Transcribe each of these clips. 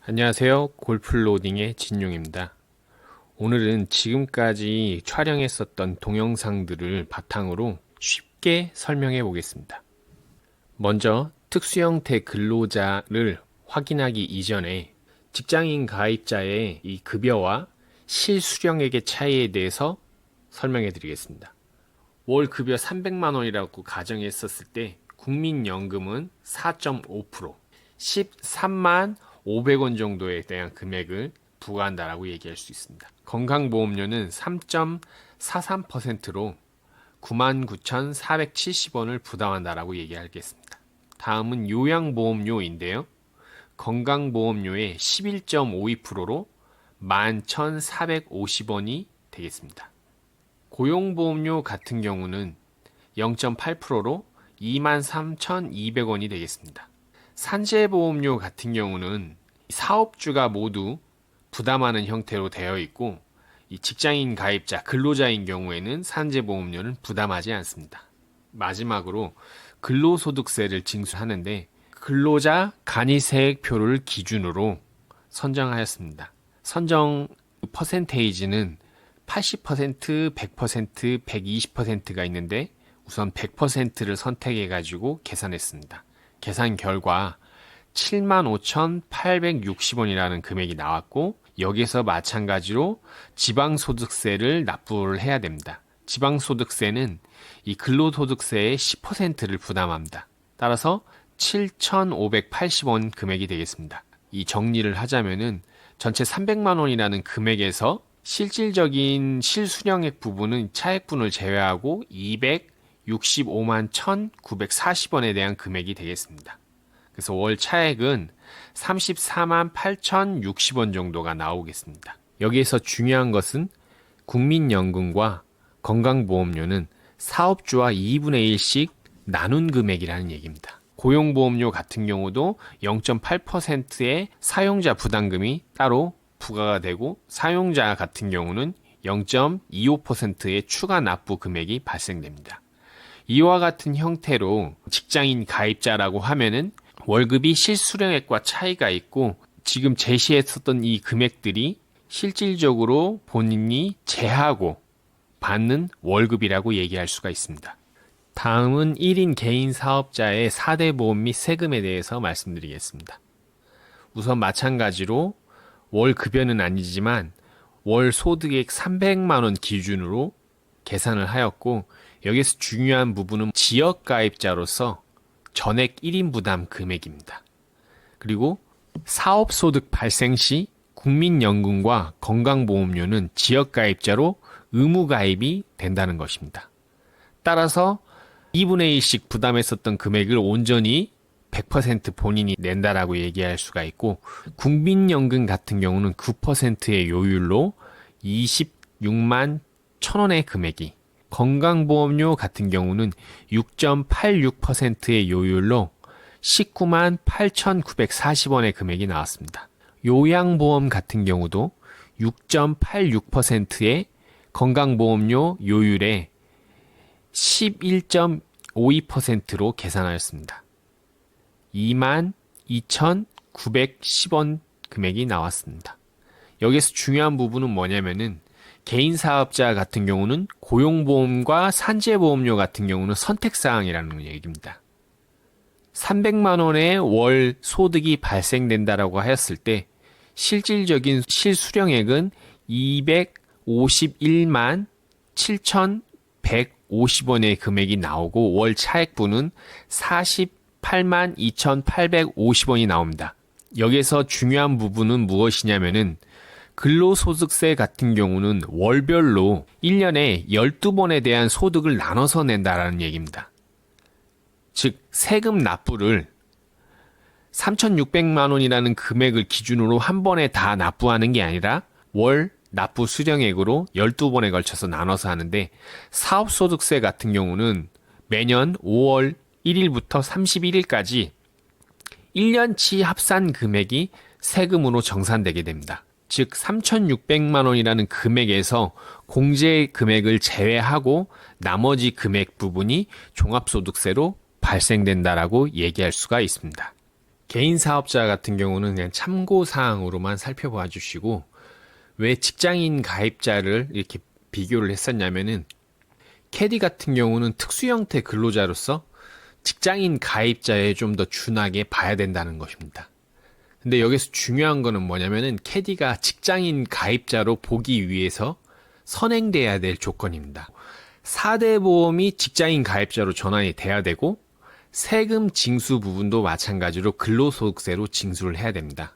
안녕하세요. 골프로딩의 진용입니다. 오늘은 지금까지 촬영했었던 동영상들을 바탕으로 쉽게 설명해 보겠습니다. 먼저 특수 형태 근로자를 확인하기 이전에 직장인 가입자의 이 급여와 실수령액의 차이에 대해서 설명해 드리겠습니다. 월 급여 300만 원이라고 가정했었을 때 국민연금은 4.5%, 13만 500원 정도에 대한 금액을 부과한다라고 얘기할 수 있습니다. 건강보험료는 3.43%로 99,470원을 부담한다라고 얘기하겠습니다. 다음은 요양보험료인데요. 건강보험료의 11.52%로 11,450원이 되겠습니다. 고용보험료 같은 경우는 0.8%로 23,200원이 되겠습니다. 산재보험료 같은 경우는 사업주가 모두 부담하는 형태로 되어 있고, 이 직장인 가입자, 근로자인 경우에는 산재보험료는 부담하지 않습니다. 마지막으로 근로소득세를 징수하는데 근로자 간이세액표를 기준으로 선정하였습니다. 선정 퍼센테이지는 80%, 100%, 120%가 있는데 우선 100%를 선택해가지고 계산했습니다. 계산 결과 75,860원이라는 금액이 나왔고, 여기서 마찬가지로 지방소득세를 납부를 해야 됩니다. 지방소득세는 이 근로소득세의 10%를 부담합니다. 따라서 7,580원 금액이 되겠습니다. 이 정리를 하자면은 전체 300만 원이라는 금액에서 실질적인 실수령액 부분은 차액분을 제외하고 265만 1,940원에 대한 금액이 되겠습니다. 그래서 월 차액은 34만 8,060원 정도가 나오겠습니다. 여기에서 중요한 것은 국민연금과 건강보험료는 사업주와 2분의 1씩 나눈 금액이라는 얘기입니다. 고용보험료 같은 경우도 0.8%의 사용자 부담금이 따로 부과가 되고, 사용자 같은 경우는 0.25%의 추가 납부 금액이 발생됩니다. 이와 같은 형태로 직장인 가입자라고 하면은 월급이 실수령액과 차이가 있고, 지금 제시했었던 이 금액들이 실질적으로 본인이 제하고 받는 월급이라고 얘기할 수가 있습니다. 다음은 1인 개인 사업자의 4대 보험 및 세금에 대해서 말씀드리겠습니다. 우선 마찬가지로 월 급여는 아니지만 월 소득액 300만 원 기준으로 계산을 하였고, 여기서 중요한 부분은 지역 가입자로서 전액 1인 부담 금액입니다. 그리고 사업소득 발생 시 국민연금과 건강보험료는 지역 가입자로 의무 가입이 된다는 것입니다. 따라서 2분의 1씩 부담했었던 금액을 온전히 100% 본인이 낸다라고 얘기할 수가 있고, 국민연금 같은 경우는 9%의 요율로 26만 1,000원의 금액이, 건강보험료 같은 경우는 6.86%의 요율로 19만 8,940원의 금액이 나왔습니다. 요양보험 같은 경우도 6.86%의 건강보험료 요율에 11.52%로 계산하였습니다. 2만 2,910원 금액이 나왔습니다. 여기서 중요한 부분은 뭐냐면은 개인 사업자 같은 경우는 고용보험과 산재보험료 같은 경우는 선택사항이라는 얘기입니다. 300만 원의 월 소득이 발생된다라고 하였을 때 실질적인 실수령액은 251만 7,150원의 금액이 나오고, 월 차액분은 48만 2,850원이 나옵니다. 여기서 중요한 부분은 무엇이냐면은 근로소득세 같은 경우는 월별로 1년에 12번에 대한 소득을 나눠서 낸다라는 얘기입니다. 즉, 세금 납부를 3,600만 원이라는 금액을 기준으로 한 번에 다 납부하는 게 아니라 월 납부 수령액으로 12번에 걸쳐서 나눠서 하는데, 사업소득세 같은 경우는 매년 5월 1일부터 31일까지 1년치 합산 금액이 세금으로 정산되게 됩니다. 즉 3,600만 원이라는 금액에서 공제 금액을 제외하고 나머지 금액 부분이 종합소득세로 발생된다라고 얘기할 수가 있습니다. 개인 사업자 같은 경우는 그냥 참고 사항으로만 살펴봐 주시고, 왜 직장인 가입자를 이렇게 비교를 했었냐면은 캐디 같은 경우는 특수 형태 근로자로서 직장인 가입자에 좀 더 준하게 봐야 된다는 것입니다. 근데 여기서 중요한 거는 뭐냐면은 캐디가 직장인 가입자로 보기 위해서 선행돼야 될 조건입니다. 4대 보험이 직장인 가입자로 전환이 돼야 되고, 세금 징수 부분도 마찬가지로 근로소득세로 징수를 해야 됩니다.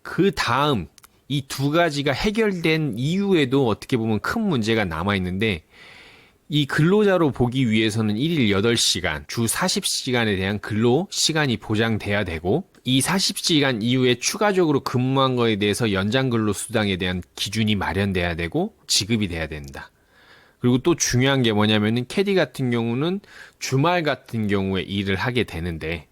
그 다음 이 두 가지가 해결된 이후에도 어떻게 보면 큰 문제가 남아있는데, 이 근로자로 보기 위해서는 1일 8시간, 주 40시간에 대한 근로 시간이 보장돼야 되고, 이 40시간 이후에 추가적으로 근무한 거에 대해서 연장 근로 수당에 대한 기준이 마련돼야 되고 지급이 돼야 된다. 그리고 또 중요한 게 뭐냐면은 캐디 같은 경우는 주말 같은 경우에 일을 하게 되는데,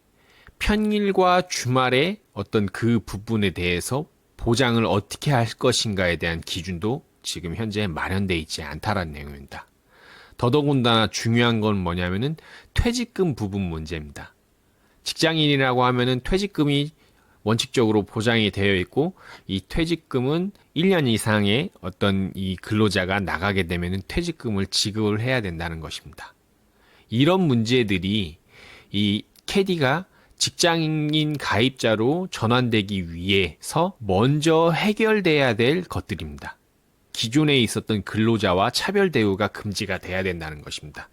평일과 주말에 어떤 그 부분에 대해서 보장을 어떻게 할 것인가에 대한 기준도 지금 현재 마련돼 있지 않다라는 내용입니다. 더더군다나 중요한 건 뭐냐면은 퇴직금 부분 문제입니다. 직장인이라고 하면은 퇴직금이 원칙적으로 보장이 되어 있고, 이 퇴직금은 1년 이상의 어떤 이 근로자가 나가게 되면은 퇴직금을 지급을 해야 된다는 것입니다. 이런 문제들이 이 캐디가 직장인 가입자로 전환되기 위해서 먼저 해결돼야 될 것들입니다. 기존에 있었던 근로자와 차별 대우가 금지가 돼야 된다는 것입니다.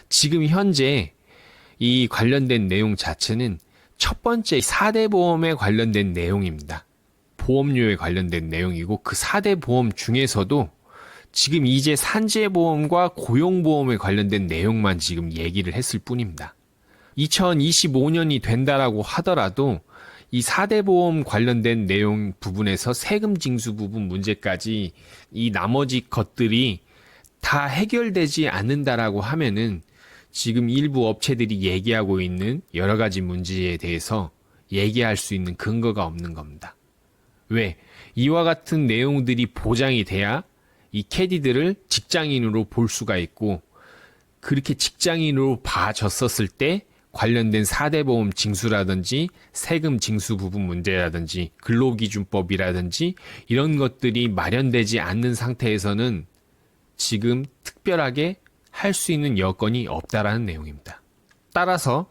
지금 현재 이 관련된 내용 자체는 첫 번째 4대 보험에 관련된 내용입니다. 보험료에 관련된 내용이고, 그 4대 보험 중에서도 지금 이제 산재보험과 고용보험에 관련된 내용만 지금 얘기를 했을 뿐입니다. 2025년이 된다라고 하더라도 이 4대 보험 관련된 내용 부분에서 세금 징수 부분 문제까지 이 나머지 것들이 다 해결되지 않는다라고 하면은 지금 일부 업체들이 얘기하고 있는 여러 가지 문제에 대해서 얘기할 수 있는 근거가 없는 겁니다. 왜? 이와 같은 내용들이 보장이 돼야 이 캐디들을 직장인으로 볼 수가 있고, 그렇게 직장인으로 봐줬었을 때 관련된 4대 보험 징수라든지 세금 징수 부분 문제라든지 근로기준법이라든지 이런 것들이 마련되지 않는 상태에서는 지금 특별하게 할 수 있는 여건이 없다라는 내용입니다. 따라서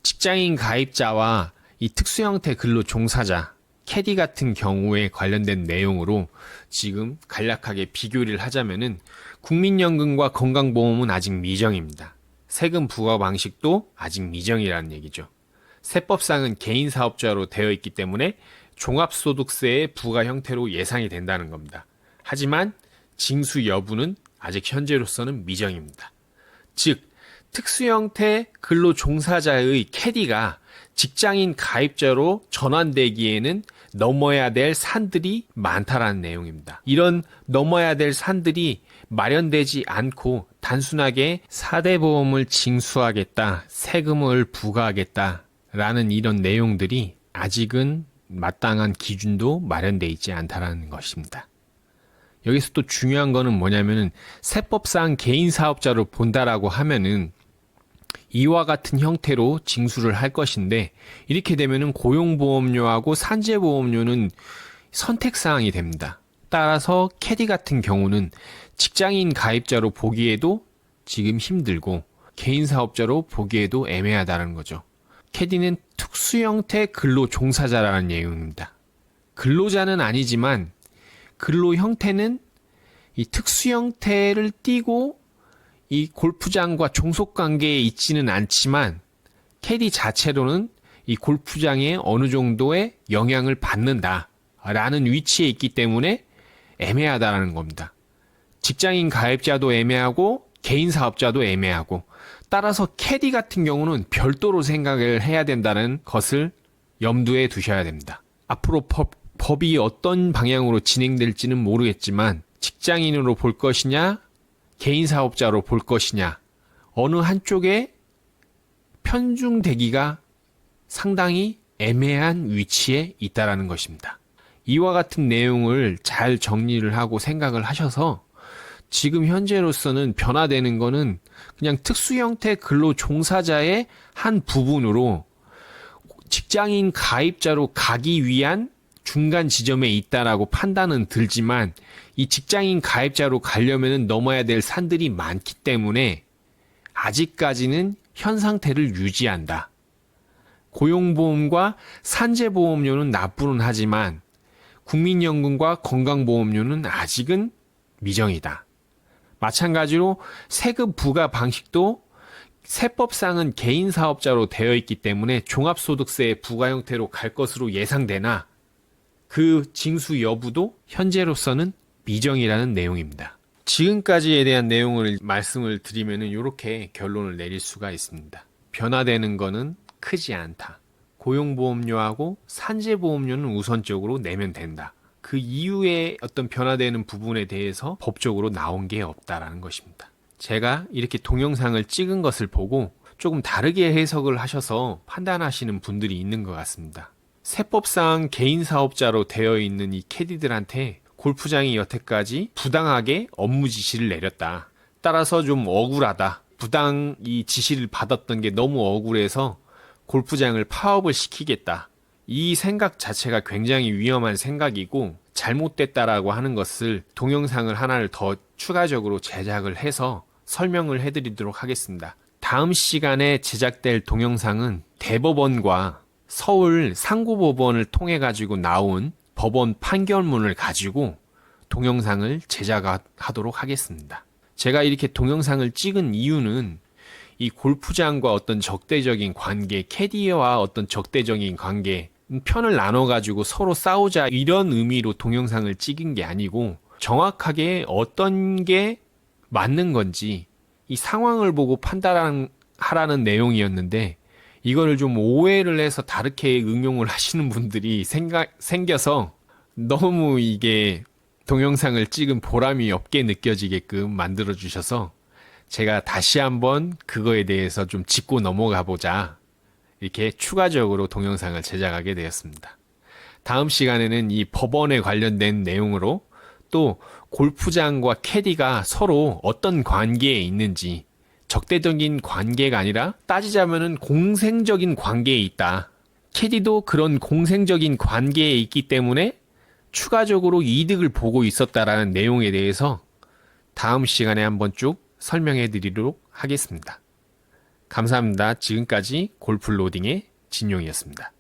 직장인 가입자와 이 특수형태 근로 종사자, 캐디 같은 경우에 관련된 내용으로 지금 간략하게 비교를 하자면은 국민연금과 건강보험은 아직 미정입니다. 세금 부과 방식도 아직 미정이라는 얘기죠. 세법상은 개인 사업자로 되어 있기 때문에 종합소득세의 부과 형태로 예상이 된다는 겁니다. 하지만 징수 여부는 아직 현재로서는 미정입니다. 즉, 특수형태 근로종사자의 캐디가 직장인 가입자로 전환되기에는 넘어야 될 산들이 많다라는 내용입니다. 이런 넘어야 될 산들이 마련되지 않고 단순하게 4대 보험을 징수하겠다, 세금을 부과하겠다라는 이런 내용들이 아직은 마땅한 기준도 마련되어 있지 않다라는 것입니다. 여기서 또 중요한 거는 뭐냐면은 세법상 개인 사업자로 본다라고 하면은 이와 같은 형태로 징수를 할 것인데, 이렇게 되면은 고용보험료하고 산재보험료는 선택사항이 됩니다. 따라서 캐디 같은 경우는 직장인 가입자로 보기에도 지금 힘들고 개인 사업자로 보기에도 애매하다는 거죠. 캐디는 특수형태 근로종사자라는 내용입니다. 근로자는 아니지만 근로 형태는 이 특수 형태를 띠고 이 골프장과 종속 관계에 있지는 않지만 캐디 자체로는 이 골프장에 어느 정도의 영향을 받는다라는 위치에 있기 때문에 애매하다라는 겁니다. 직장인 가입자도 애매하고 개인 사업자도 애매하고, 따라서 캐디 같은 경우는 별도로 생각을 해야 된다는 것을 염두에 두셔야 됩니다. 앞으로 법이 어떤 방향으로 진행될지는 모르겠지만 직장인으로 볼 것이냐, 개인 사업자로 볼 것이냐, 어느 한쪽에 편중되기가 상당히 애매한 위치에 있다라는 것입니다. 이와 같은 내용을 잘 정리를 하고 생각을 하셔서 지금 현재로서는 변화되는 거는 그냥 특수 형태 근로 종사자의 한 부분으로 직장인 가입자로 가기 위한 중간 지점에 있다라고 판단은 들지만 이 직장인 가입자로 가려면 넘어야 될 산들이 많기 때문에 아직까지는 현 상태를 유지한다. 고용보험과 산재보험료는 납부는 하지만 국민연금과 건강보험료는 아직은 미정이다. 마찬가지로 세금 부과 방식도 세법상은 개인사업자로 되어 있기 때문에 종합소득세의 부과 형태로 갈 것으로 예상되나 그 징수 여부도 현재로서는 미정이라는 내용입니다. 지금까지에 대한 내용을 말씀을 드리면 이렇게 결론을 내릴 수가 있습니다. 변화되는 거는 크지 않다. 고용보험료하고 산재보험료는 우선적으로 내면 된다. 그 이후에 어떤 변화되는 부분에 대해서 법적으로 나온 게 없다라는 것입니다. 제가 이렇게 동영상을 찍은 것을 보고 조금 다르게 해석을 하셔서 판단하시는 분들이 있는 것 같습니다. 세법상 개인 사업자로 되어 있는 이 캐디들한테 골프장이 여태까지 부당하게 업무 지시를 내렸다. 따라서 좀 억울하다. 부당 이 지시를 받았던 게 너무 억울해서 골프장을 파업을 시키겠다. 이 생각 자체가 굉장히 위험한 생각이고 잘못됐다라고 하는 것을 동영상을 하나를 더 추가적으로 제작을 해서 설명을 해드리도록 하겠습니다. 다음 시간에 제작될 동영상은 대법원과 서울 상고법원을 통해 가지고 나온 법원 판결문을 가지고 동영상을 제작하도록 하겠습니다. 제가 이렇게 동영상을 찍은 이유는 이 골프장과 어떤 적대적인 관계, 캐디와 어떤 적대적인 관계, 편을 나눠가지고 서로 싸우자 이런 의미로 동영상을 찍은 게 아니고 정확하게 어떤 게 맞는 건지 이 상황을 보고 판단하라는 내용이었는데 이거를 좀 오해를 해서 다르게 응용을 하시는 분들이 생겨서 너무 이게 동영상을 찍은 보람이 없게 느껴지게끔 만들어 주셔서 제가 다시 한번 그거에 대해서 좀 짚고 넘어가 보자 이렇게 추가적으로 동영상을 제작하게 되었습니다. 다음 시간에는 이 법원에 관련된 내용으로 또 골프장과 캐디가 서로 어떤 관계에 있는지 적대적인 관계가 아니라 따지자면은 공생적인 관계에 있다. 캐디도 그런 공생적인 관계에 있기 때문에 추가적으로 이득을 보고 있었다라는 내용에 대해서 다음 시간에 한번 쭉 설명해 드리도록 하겠습니다. 감사합니다. 지금까지 골프로딩의 진용이었습니다.